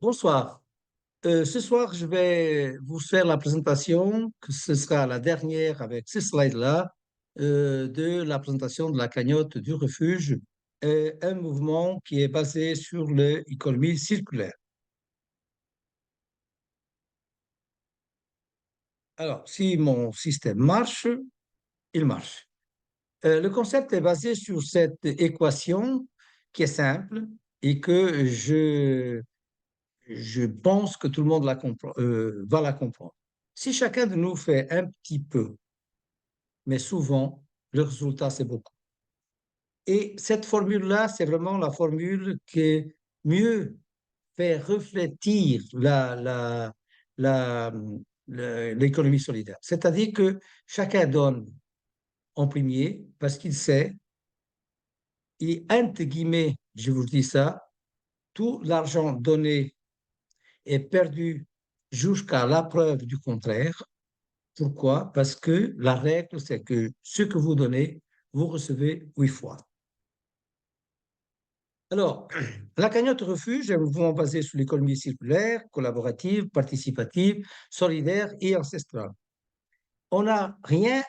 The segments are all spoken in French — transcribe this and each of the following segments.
Bonsoir. Ce soir, je vais vous faire la présentation, que ce sera la dernière avec ces slides-là, de la présentation de la cagnotte du refuge, un mouvement qui est basé sur l'économie circulaire. Alors, si mon système marche, il marche. Le concept est basé sur cette équation qui est simple et que je pense que tout le monde va la comprendre. Si chacun de nous fait un petit peu, mais souvent, le résultat, c'est beaucoup. Et cette formule-là, c'est vraiment la formule qui mieux fait refléter la- l'économie solidaire. C'est-à-dire que chacun donne en premier parce qu'il sait, et entre guillemets, je vous dis ça, tout l'argent donné est perdu jusqu'à la preuve du contraire. Pourquoi? Parce que la règle, c'est que ce que vous donnez, vous recevez 8 fois. Alors, la cagnotte refuge est un mouvement basé sur l'économie circulaire, collaborative, participative, solidaire et ancestrale. On n'a rien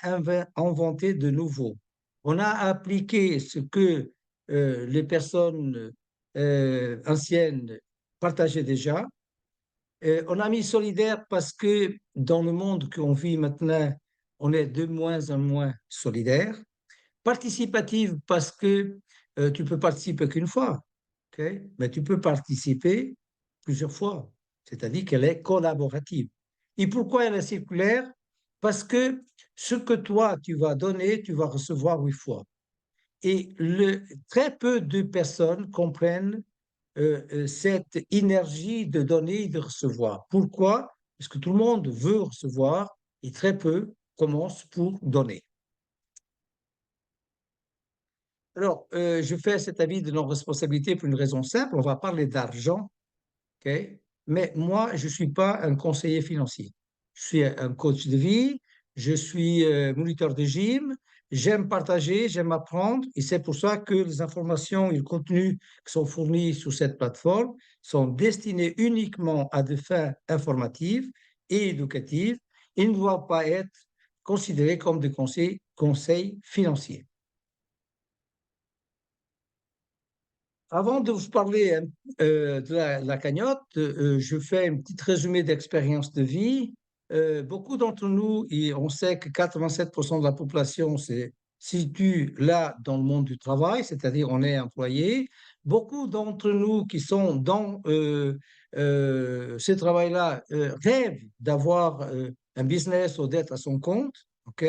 inventé de nouveau. On a appliqué ce que les personnes anciennes partageaient déjà. On a mis solidaire parce que dans le monde qu'on vit maintenant, on est de moins en moins solidaire. Participative parce que tu peux participer qu'une fois, ok? Mais tu peux participer plusieurs fois, c'est-à-dire qu'elle est collaborative. Et pourquoi elle est circulaire? Parce que ce que toi, tu vas donner, tu vas recevoir 8 fois. Et très peu de personnes comprennent cette énergie de donner et de recevoir. Pourquoi? Parce que tout le monde veut recevoir et très peu commencent pour donner. Alors, je fais cet avis de non-responsabilité pour une raison simple. On va parler d'argent, ok? Mais moi, je ne suis pas un conseiller financier. Je suis un coach de vie, je suis moniteur de gym, j'aime partager, j'aime apprendre, et c'est pour ça que les informations et le contenu qui sont fournis sur cette plateforme sont destinés uniquement à des fins informatives et éducatives. Ils ne doivent pas être considérés comme des conseils financiers. Avant de vous parler de la cagnotte, je fais un petit résumé d'expérience de vie. Beaucoup d'entre nous, et on sait que 87% de la population se situe là dans le monde du travail, c'est-à-dire on est employé. Beaucoup d'entre nous qui sont dans ce travail-là rêvent d'avoir un business ou d'être à son compte. OK?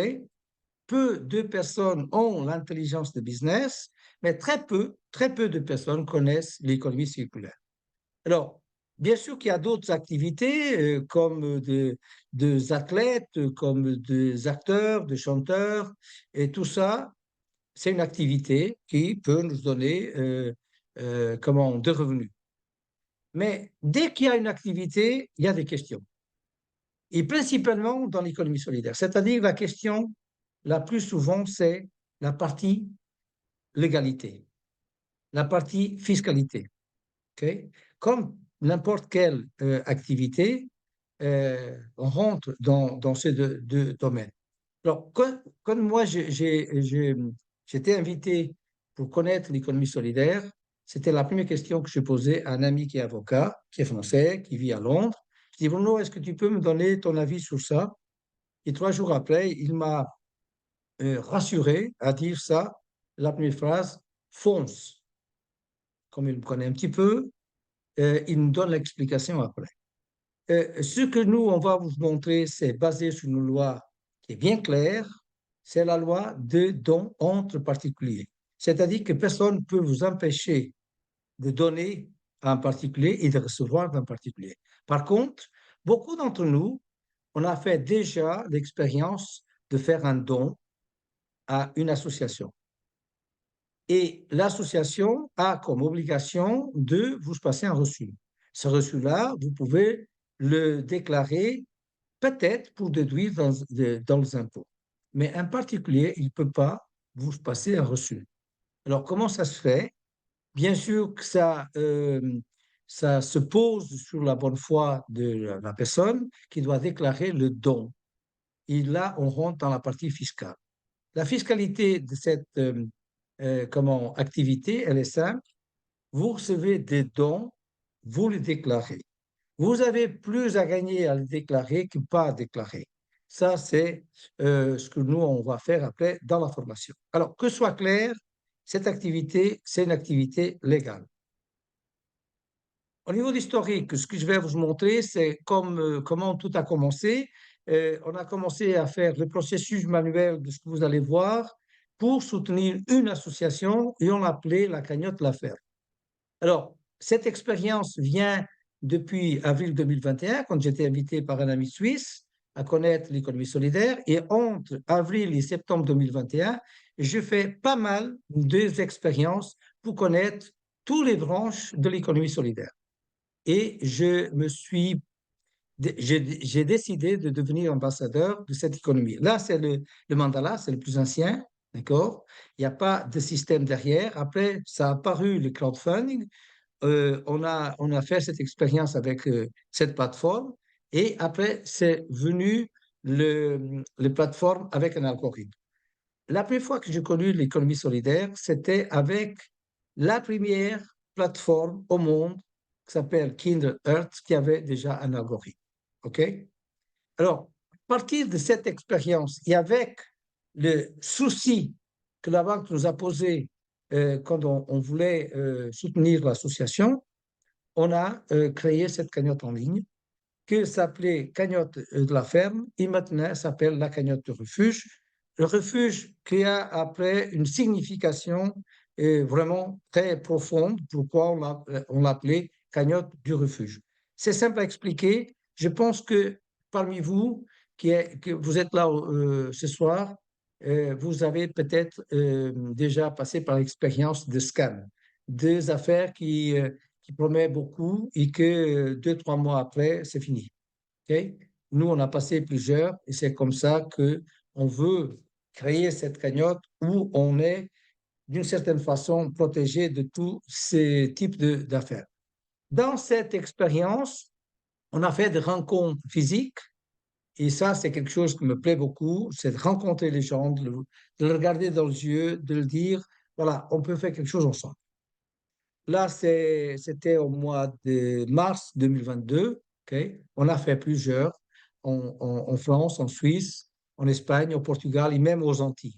Peu de personnes ont l'intelligence de business, mais très peu de personnes connaissent l'économie circulaire. Alors, bien sûr qu'il y a d'autres activités comme des athlètes, comme des acteurs, des chanteurs, et tout ça, c'est une activité qui peut nous donner comment, des revenus. Mais dès qu'il y a une activité, il y a des questions. Et principalement dans l'économie solidaire. C'est-à-dire la question la plus souvent, c'est la partie légalité, la partie fiscalité. Okay? Comme n'importe quelle activité, on rentre dans ces deux domaines. Alors, quand moi j'étais invité pour connaître l'économie solidaire, c'était la première question que je posais à un ami qui est avocat, qui est français, qui vit à Londres. Je dis, Bruno, est-ce que tu peux me donner ton avis sur ça? Et 3 jours après, il m'a rassuré à dire ça, la première phrase, fonce. Comme il me connaît un petit peu, il nous donne l'explication après. Ce que nous, on va vous montrer, c'est basé sur une loi qui est bien claire, c'est la loi de don entre particuliers. C'est-à-dire que personne ne peut vous empêcher de donner à un particulier et de recevoir d'un particulier. Par contre, beaucoup d'entre nous, on a fait déjà l'expérience de faire un don à une association. Et l'association a comme obligation de vous passer un reçu. Ce reçu-là, vous pouvez le déclarer peut-être pour déduire dans les impôts. Mais un particulier, il ne peut pas vous passer un reçu. Alors, comment ça se fait? Bien sûr que ça ça se pose sur la bonne foi de la personne qui doit déclarer le don. Et là, on rentre dans la partie fiscale. La fiscalité de cette activité, elle est simple. Vous recevez des dons, vous les déclarez. Vous avez plus à gagner à les déclarer que pas à déclarer. Ça, c'est ce que nous, on va faire après dans la formation. Alors, que soit clair, cette activité, c'est une activité légale. Au niveau historique, ce que je vais vous montrer, c'est comment tout a commencé. On a commencé à faire le processus manuel de ce que vous allez voir pour soutenir une association et on l'appelait la cagnotte La Ferme. Alors, cette expérience vient depuis avril 2021, quand j'étais invité par un ami suisse à connaître l'économie solidaire. Et entre avril et septembre 2021, je fais pas mal d'expériences pour connaître toutes les branches de l'économie solidaire. Et j'ai décidé de devenir ambassadeur de cette économie. Là, c'est le mandala, c'est le plus ancien, d'accord? Il n'y a pas de système derrière. Après, ça a apparu le crowdfunding. On a fait cette expérience avec cette plateforme et après, c'est venu le plateforme avec un algorithme. La première fois que j'ai connu l'économie solidaire, c'était avec la première plateforme au monde qui s'appelle Kindle Earth, qui avait déjà un algorithme. OK? Alors, à partir de cette expérience et avec le souci que la banque nous a posé quand on voulait soutenir l'association, on a créé cette cagnotte en ligne qui s'appelait cagnotte de la ferme et maintenant s'appelle la cagnotte de refuge. Le refuge qui a après une signification vraiment très profonde, pourquoi on l'appelait cagnotte du refuge. C'est simple à expliquer. Je pense que parmi vous, que vous êtes là ce soir, vous avez peut-être déjà passé par l'expérience de scam, des affaires qui promet beaucoup et que 2, 3 mois après, c'est fini. Okay? Nous, on a passé plusieurs et c'est comme ça qu'on veut créer cette cagnotte où on est d'une certaine façon protégé de tous ces types d'affaires. Dans cette expérience, on a fait des rencontres physiques et ça, c'est quelque chose qui me plaît beaucoup, c'est de rencontrer les gens, de le regarder dans les yeux, de le dire, voilà, on peut faire quelque chose ensemble. Là, c'était au mois de mars 2022. Okay? On a fait plusieurs en France, en Suisse, en Espagne, au Portugal et même aux Antilles.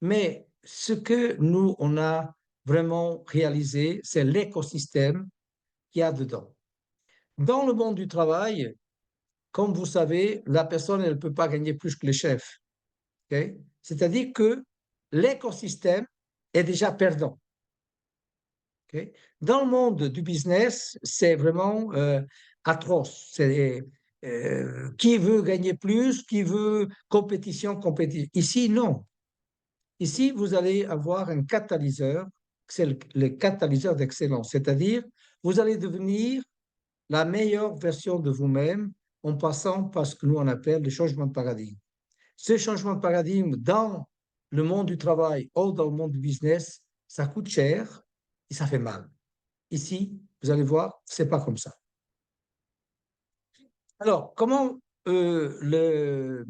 Mais ce que nous, on a vraiment réalisé, c'est l'écosystème qu'il y a dedans. Dans le monde du travail, comme vous savez, la personne, elle ne peut pas gagner plus que le chef. Okay? C'est-à-dire que l'écosystème est déjà perdant. Okay? Dans le monde du business, c'est vraiment atroce. C'est qui veut gagner plus, qui veut compétition, compétition. Ici, non. Ici, vous allez avoir un catalyseur, c'est le catalyseur d'excellence, c'est-à-dire vous allez devenir la meilleure version de vous-même en passant par ce que nous on appelle le changement de paradigme. Ce changement de paradigme dans le monde du travail ou dans le monde du business, ça coûte cher et ça fait mal. Ici, vous allez voir, c'est pas comme ça. Alors, comment la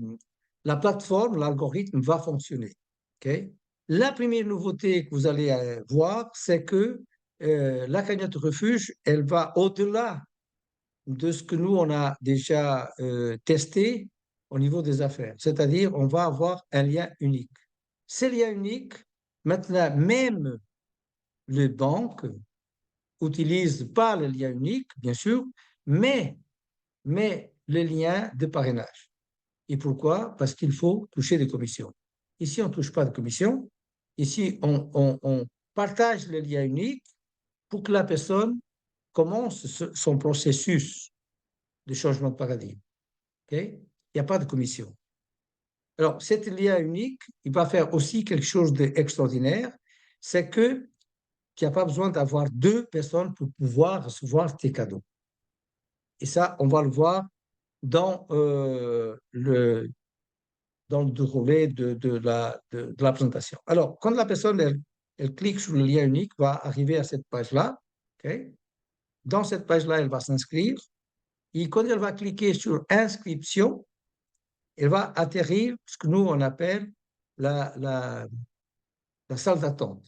plateforme, l'algorithme va fonctionner? Okay? La première nouveauté que vous allez voir, c'est que la cagnotte refuge, elle va au-delà de ce que nous, on a déjà testé au niveau des affaires. C'est-à-dire, on va avoir un lien unique. Ce lien unique, maintenant, même les banques n'utilisent pas le lien unique, bien sûr, mais le lien de parrainage. Et pourquoi? Parce qu'il faut toucher des commissions. Ici, on ne touche pas de commissions. Ici, on partage le lien unique pour que la personne commence son processus de changement de paradigme. Okay? Il n'y a pas de commission. Alors, cet lien unique, il va faire aussi quelque chose d'extraordinaire, c'est qu'il n'y a pas besoin d'avoir 2 personnes pour pouvoir recevoir tes cadeaux. Et ça, on va le voir dans dans le déroulé de la présentation. Alors, quand la personne, elle clique sur le lien unique, va arriver à cette page-là. Okay? Dans cette page-là, elle va s'inscrire. Et quand elle va cliquer sur inscription, elle va atterrir ce que nous, on appelle la, la, la salle d'attente.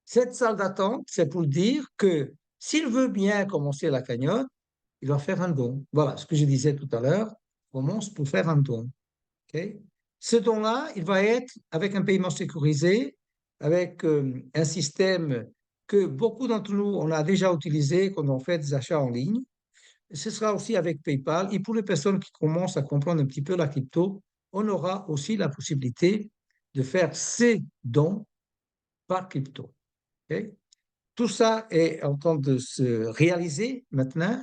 Cette salle d'attente, c'est pour dire que s'il veut bien commencer la cagnotte, il va faire un don. Voilà ce que je disais tout à l'heure. Commence pour faire un don. Okay. Ce don-là, il va être avec un paiement sécurisé, avec un système que beaucoup d'entre nous, on a déjà utilisé quand on fait des achats en ligne. Ce sera aussi avec PayPal. Et pour les personnes qui commencent à comprendre un petit peu la crypto, on aura aussi la possibilité de faire ces dons par crypto. Okay. Tout ça est en train de se réaliser maintenant.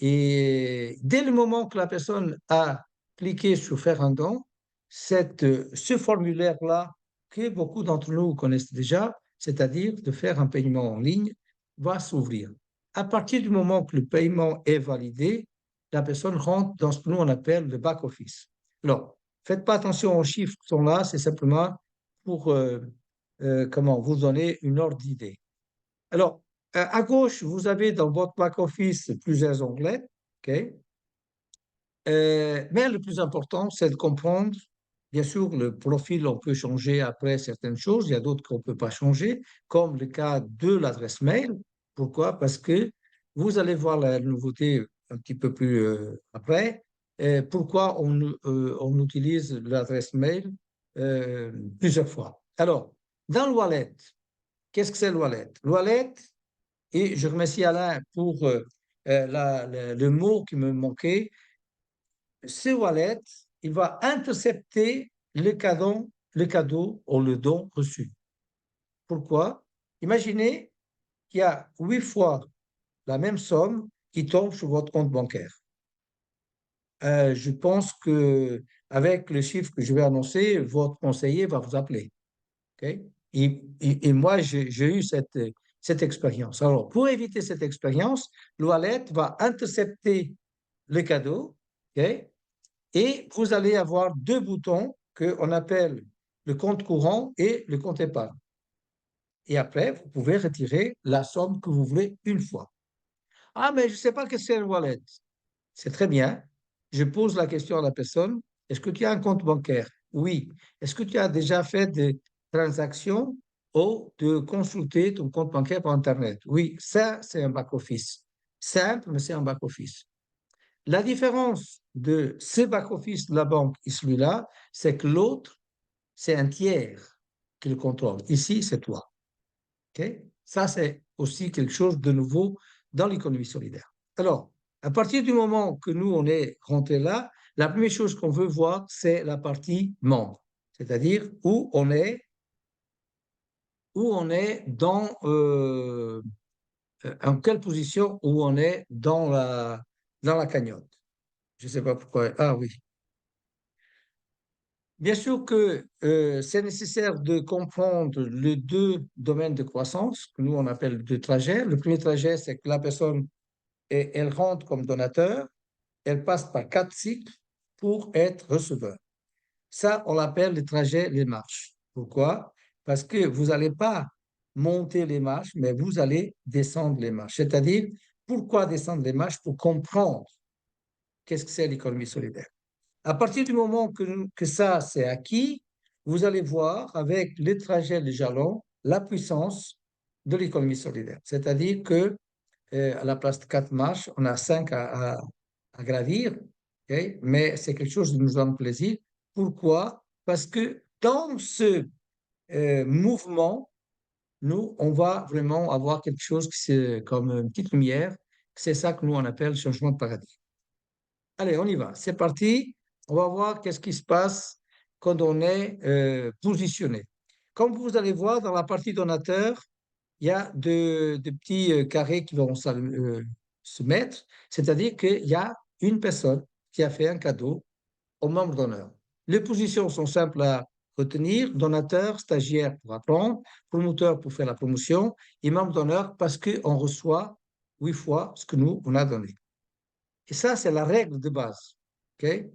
Et dès le moment que la personne a cliqué sur faire un don, ce formulaire-là, que beaucoup d'entre nous connaissent déjà, c'est-à-dire de faire un paiement en ligne, va s'ouvrir. À partir du moment que le paiement est validé, la personne rentre dans ce que nous on appelle le back-office. Alors, faites pas attention aux chiffres qui sont là, c'est simplement pour comment vous donner une ordre d'idée. Alors, à gauche, vous avez dans votre back-office plusieurs onglets. OK? Mais le plus important, c'est de comprendre, bien sûr, le profil, on peut changer après certaines choses, il y a d'autres qu'on ne peut pas changer, comme le cas de l'adresse mail. Pourquoi? Parce que vous allez voir la nouveauté un petit peu plus après. Pourquoi on utilise l'adresse mail plusieurs fois? Alors, dans le wallet, qu'est-ce que c'est le wallet? Le wallet, et je remercie Alain pour le mot qui me manquait. Ce wallet, il va intercepter le cadeau ou le don reçu. Pourquoi? Imaginez qu'il y a 8 fois la même somme qui tombe sur votre compte bancaire. Je pense que avec le chiffre que je vais annoncer, votre conseiller va vous appeler. Okay? Et moi, j'ai eu cette expérience. Alors, pour éviter cette expérience, le wallet va intercepter le cadeau, okay? Et vous allez avoir deux boutons qu'on appelle le compte courant et le compte épargne. Et après, vous pouvez retirer la somme que vous voulez une fois. Ah, mais je ne sais pas ce que c'est le wallet. C'est très bien. Je pose la question à la personne, est-ce que tu as un compte bancaire? Oui. Est-ce que tu as déjà fait des transactions ou de consulter ton compte bancaire par Internet? Oui, ça, c'est un back-office. Simple, mais c'est un back-office. La différence de ce back-office de la banque et celui-là, c'est que l'autre, c'est un tiers qui le contrôle. Ici, c'est toi. Okay? Ça, c'est aussi quelque chose de nouveau dans l'économie solidaire. Alors, à partir du moment que nous, on est rentré là, la première chose qu'on veut voir, c'est la partie membre, c'est-à-dire où on est dans, en quelle position où on est dans la cagnotte. Je ne sais pas pourquoi. Ah oui. Bien sûr que c'est nécessaire de comprendre les deux domaines de croissance que nous on appelle deux trajets. Le premier trajet, c'est que la personne, elle rentre comme donateur, elle passe par 4 cycles pour être receveur. Ça, on l'appelle le trajet, les marches. Pourquoi? Parce que vous n'allez pas monter les marches, mais vous allez descendre les marches. C'est-à-dire, pourquoi descendre les marches? Pour comprendre qu'est-ce que c'est l'économie solidaire. À partir du moment que ça c'est acquis, vous allez voir avec les trajets, les jalons, la puissance de l'économie solidaire. C'est-à-dire que à la place de 4 marches, on a 5 à gravir, okay? Mais c'est quelque chose qui nous donne plaisir. Pourquoi? Parce que dans ce mouvement, nous, on va vraiment avoir quelque chose qui c'est comme une petite lumière. C'est ça que nous, on appelle le changement de paradigme. Allez, on y va. C'est parti. On va voir qu'est-ce qui se passe quand on est positionné. Comme vous allez voir, dans la partie donateur, il y a de petits carrés qui vont se mettre. C'est-à-dire qu'il y a une personne qui a fait un cadeau au membre d'honneur. Les positions sont simples à retenir. Donateur, stagiaire pour apprendre, promoteur pour faire la promotion et membre d'honneur parce qu'on reçoit 8 fois ce que nous, on a donné. Et ça, c'est la règle de base. Okay?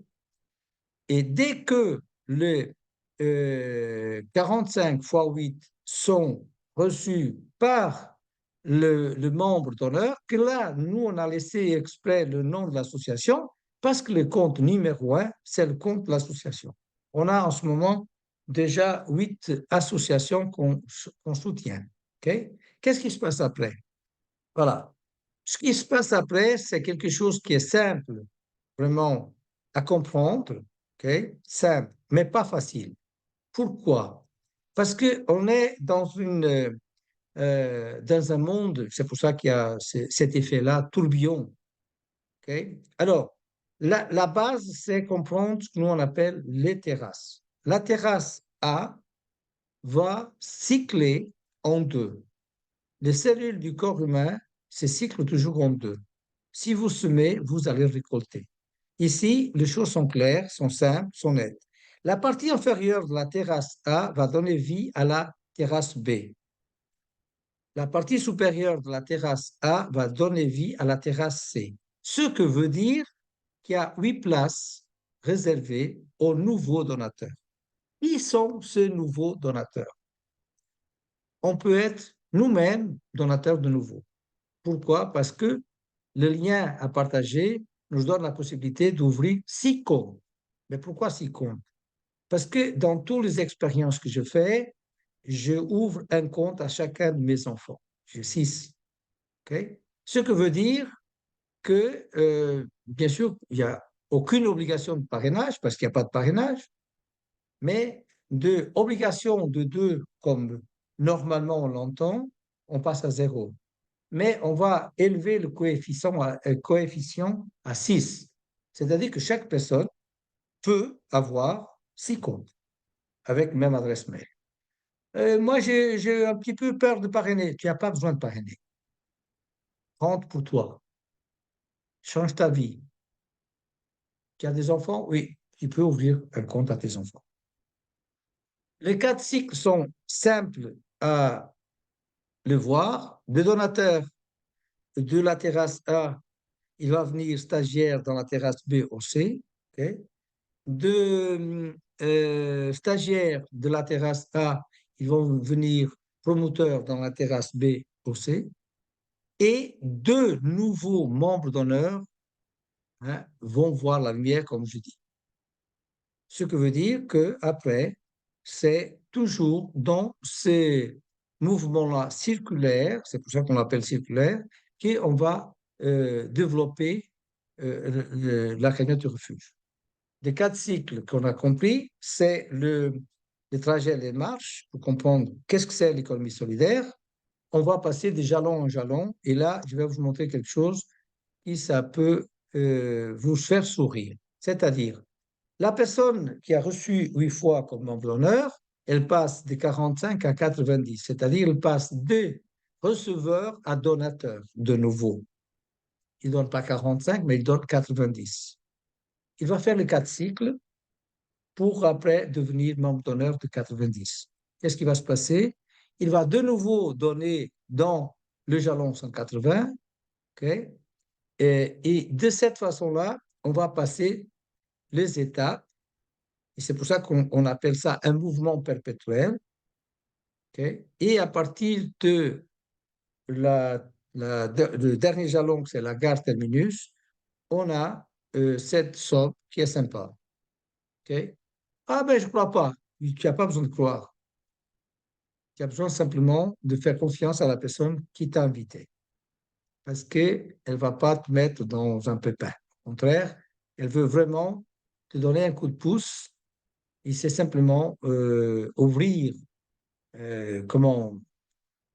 Et dès que les 45 fois 8 sont reçus par le membre d'honneur, que là, nous, on a laissé exprès le nom de l'association parce que le compte numéro un, c'est le compte de l'association. On a en ce moment déjà 8 associations qu'on soutient. OK? Qu'est-ce qui se passe après? Voilà. Ce qui se passe après, c'est quelque chose qui est simple, vraiment à comprendre, OK? Simple, mais pas facile. Pourquoi? Parce qu'on est dans un monde, c'est pour ça qu'il y a cet effet-là, tourbillon. OK? Alors, la base, c'est comprendre ce que nous on appelle les terrasses. La terrasse A va cycler en deux. Les cellules du corps humain se cyclent toujours en deux. Si vous semez, vous allez récolter. Ici, les choses sont claires, sont simples, sont nettes. La partie inférieure de la terrasse A va donner vie à la terrasse B. La partie supérieure de la terrasse A va donner vie à la terrasse C. Ce que veut dire qu'il y a 8 places réservées aux nouveaux donateurs. Qui sont ces nouveaux donateurs? On peut être nous-mêmes donateurs de nouveau. Pourquoi? Parce que le lien à partager nous donne la possibilité d'ouvrir 6 comptes. Mais pourquoi 6 comptes? Parce que dans toutes les expériences que je fais, je ouvre un compte à chacun de mes enfants. J'ai 6. Okay? Ce que veut dire que, bien sûr, il n'y a aucune obligation de parrainage parce qu'il n'y a pas de parrainage, mais de obligation de 2, comme normalement on l'entend, on passe à 0. Mais on va élever le coefficient à 6. C'est-à-dire que chaque personne peut avoir 6 comptes avec même adresse mail. Moi, j'ai un petit peu peur de parrainer. Tu n'as pas besoin de parrainer. Rentre pour toi. Change ta vie. Tu as des enfants? Oui, tu peux ouvrir un compte à tes enfants. Les 4 cycles sont simples à le voir. Le donateur de la terrasse A, il va venir stagiaire dans la terrasse B ou C. Okay? Deux stagiaires de la terrasse A, ils vont venir promoteurs dans la terrasse B ou C. Et 2 nouveaux membres d'honneur, hein, vont voir la lumière, comme je dis. Ce que veut dire qu'après, c'est toujours dans ces mouvements-là circulaires, c'est pour ça qu'on l'appelle circulaire, qu'on va développer la cagnotte de refuge. Des 4 cycles qu'on a compris, c'est le trajet, les marches, pour comprendre qu'est-ce que c'est l'économie solidaire. On va passer de jalon en jalon, et là, je vais vous montrer quelque chose qui ça peut vous faire sourire. C'est-à-dire, la personne qui a reçu 8 fois comme membre d'honneur, elle passe de 45 à 90, c'est-à-dire elle passe de receveur à donateur de nouveau. Il ne donne pas 45, mais il donne 90. Il va faire les 4 cycles pour après devenir membre d'honneur de 90. Qu'est-ce qui va se passer? Il va de nouveau donner dans le jalon 180, okay? Et de cette façon-là, on va passer les étapes. Et c'est pour ça qu'on appelle ça un mouvement perpétuel. Okay? Et à partir de le dernier jalon, c'est la gare terminus, on a cette somme qui est sympa. Okay? Ah ben, je ne crois pas. Tu n'as pas besoin de croire. Tu as besoin simplement de faire confiance à la personne qui t'a invité. Parce qu'elle ne va pas te mettre dans un pépin. Au contraire, elle veut vraiment te donner un coup de pouce et c'est simplement ouvrir comment,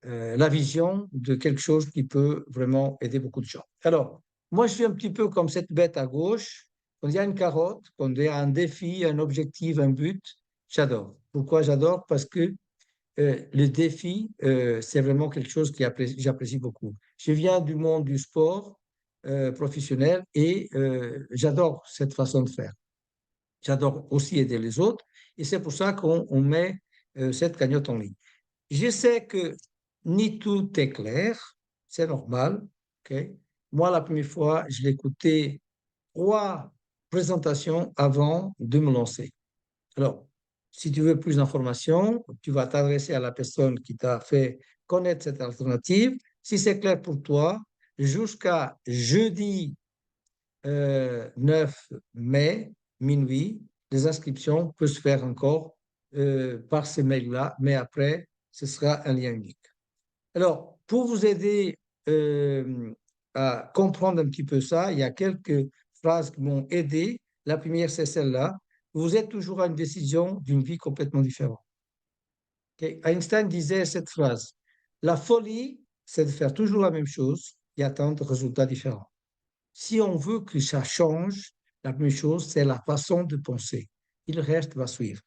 la vision de quelque chose qui peut vraiment aider beaucoup de gens. Alors, moi, je suis un petit peu comme cette bête à gauche. Quand il y a une carotte, quand il y a un défi, un objectif, un but, j'adore. Pourquoi j'adore? Parce que le défi, c'est vraiment quelque chose que j'apprécie beaucoup. Je viens du monde du sport professionnel et j'adore cette façon de faire. J'adore aussi aider les autres et c'est pour ça qu'on met cette cagnotte en ligne. Je sais que ni tout est clair, c'est normal. Okay? Moi, la première fois, je l'ai écouté 3 présentations avant de me lancer. Alors, si tu veux plus d'informations, tu vas t'adresser à la personne qui t'a fait connaître cette alternative. Si c'est clair pour toi, jusqu'à jeudi 9 mai, minuit, les inscriptions peuvent se faire encore par ces mails-là, mais après, ce sera un lien unique. Alors, pour vous aider à comprendre un petit peu ça, il y a quelques phrases qui m'ont aidé. La première, c'est celle-là. Vous êtes toujours à une décision d'une vie complètement différente. Ok. Einstein disait cette phrase: la folie, c'est de faire toujours la même chose et attendre des résultats différents. Si on veut que ça change, la première chose, c'est la façon de penser. Et le reste va suivre.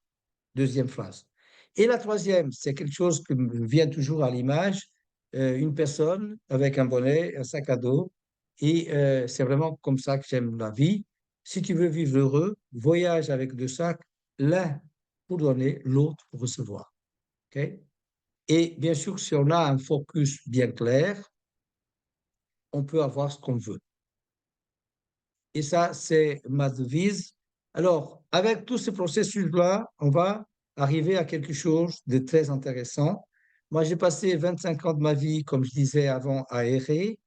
Deuxième phrase. Et la troisième, c'est quelque chose qui me vient toujours à l'image, une personne avec un bonnet, un sac à dos, et c'est vraiment comme ça que j'aime la vie. Si tu veux vivre heureux, voyage avec deux sacs, l'un pour donner, l'autre pour recevoir. Okay. Et bien sûr, si on a un focus bien clair, on peut avoir ce qu'on veut. Et ça, c'est ma devise. Alors, avec tous ces processus-là, on va arriver à quelque chose de très intéressant. Moi, j'ai passé 25 ans de ma vie, comme je disais avant, à errer,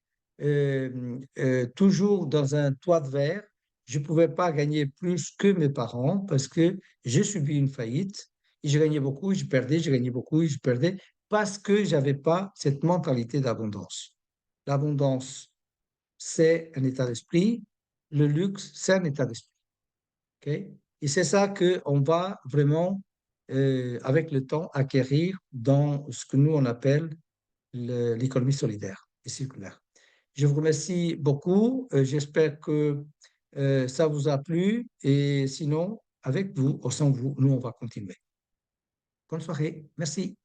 toujours dans un toit de verre. Je ne pouvais pas gagner plus que mes parents parce que j'ai subi une faillite. Et je gagnais beaucoup, je perdais, je gagnais beaucoup, je perdais, parce que je n'avais pas cette mentalité d'abondance. L'abondance, c'est un état d'esprit. Le luxe, c'est un état d'esprit. Okay. Et c'est ça qu'on va vraiment, avec le temps, acquérir dans ce que nous, on appelle l'économie solidaire et circulaire. Je vous remercie beaucoup. J'espère que ça vous a plu. Et sinon, avec vous, ou sans vous, nous, on va continuer. Bonne soirée. Merci.